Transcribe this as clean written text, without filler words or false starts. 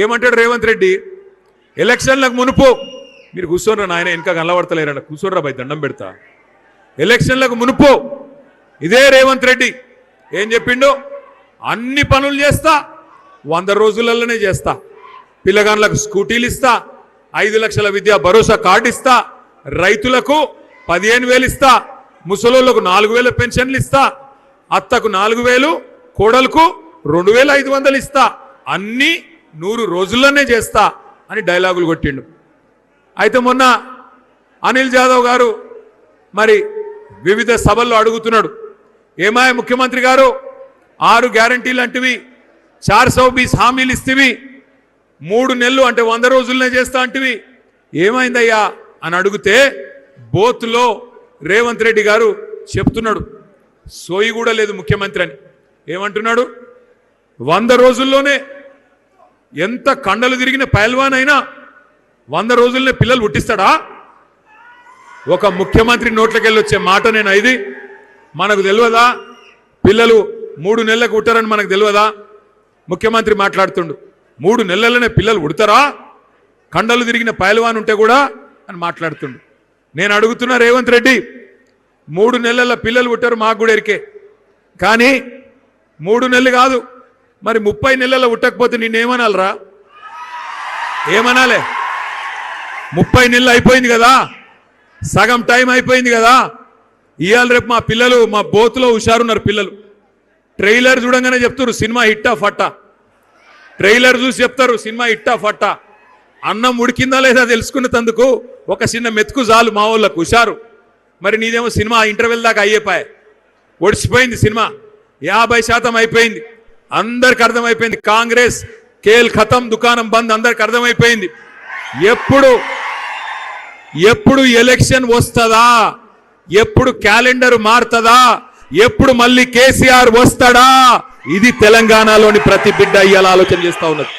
ఏమంటాడు రేవంత్ రెడ్డి, ఎలక్షన్లకు మునుపు మీరు కూర్చోర్రా నాయన, ఇంకా కనబడతలేరట, కూర్చోర్రా భయ్ దండం పెడతా. ఎలక్షన్లకు మునుపు ఇదే రేవంత్ రెడ్డి ఏం చెప్పిండు, అన్ని పనులు చేస్తా, 100 రోజులలోనే చేస్తా, పిల్లగాళ్ళకు స్కూటీలు ఇస్తా, 5 లక్షల విద్యా భరోసా కార్డు ఇస్తా, రైతులకు 15,000 ఇస్తా, ముసలోళ్లకు 4,000 పెన్షన్లు ఇస్తా, అత్తకు 4,000, కోడలకు 2,500 ఇస్తా, అన్ని 100 రోజుల్లోనే చేస్తా అని డైలాగులు కొట్టిండు. అయితే మొన్న అనిల్ జాదవ్ గారు మరి వివిధ సభల్లో అడుగుతున్నాడు, ఏమాయ ముఖ్యమంత్రి గారు 6 గ్యారంటీలు అంటివి, 420 హామీలు ఇస్తేవి, 3 నెలలు అంటే 100 రోజులనే చేస్తా అంటివి, ఏమైందయ్యా అని అడిగితే బోత్లో రేవంత్ రెడ్డి గారు చెప్తున్నాడు, సోయి కూడా లేదు ముఖ్యమంత్రి అని. ఏమంటున్నాడు, 100 రోజుల్లోనే ఎంత కండలు తిరిగిన పైల్వాన్ అయినా 100 రోజుల్లోనే పిల్లలు పుట్టిస్తాడా? ఒక ముఖ్యమంత్రి నోట్లకెళ్ళి వచ్చే మాట నేను ఇది మనకు తెలియదా? పిల్లలు 3 నెలలకు పుట్టారని మనకు తెలియదా? ముఖ్యమంత్రి మాట్లాడుతుండు, 3 నెలలనే పిల్లలు పుడతారా, కండలు తిరిగిన పైల్వాన్ ఉంటే కూడా అని మాట్లాడుతుండు. నేను అడుగుతున్నా రేవంత్ రెడ్డి, 3 నెలల పిల్లలు పుట్టారు మాకు కూడా ఎరికే, కానీ 3 నెలలు కాదు మరి 30 నెలల పుట్టకపోతే నిన్నేమనాలరా? ఏమనాలే? 30 నెలలు అయిపోయింది కదా, సగం టైం అయిపోయింది కదా. ఇవాళ రేపు మా పిల్లలు మా బోతులో హుషారున్నారు పిల్లలు. ట్రైలర్ చూడంగానే చెప్తారు సినిమా హిట్టా ఫట్టా, ట్రైలర్ చూసి చెప్తారు సినిమా హిట్టా ఫట్టా. అన్నం ఉడికిందా లేదా తెలుసుకునేందుకు ఒక చిన్న మెతుకు చాలు మా వాళ్ళకు హుషారు. మరి నీదేమో సినిమా ఇంటర్వెల్ దాకా అయ్యేపాయే, ఒడిచిపోయింది సినిమా, 50% అయిపోయింది. అందరికి అర్థమైపోయింది, కాంగ్రెస్ కేల్ ఖతం, దుకాణం బంద్, అందరికి అర్థమైపోయింది. ఎప్పుడు ఎలక్షన్ వస్తుందా, ఎప్పుడు క్యాలెండర్ మారుతుందా, ఎప్పుడు మళ్ళీ కేసీఆర్ వస్తాడా, ఇది తెలంగాణలోని ప్రతి బిడ్డ ఇవాళ ఆలోచన చేస్తా ఉన్నది.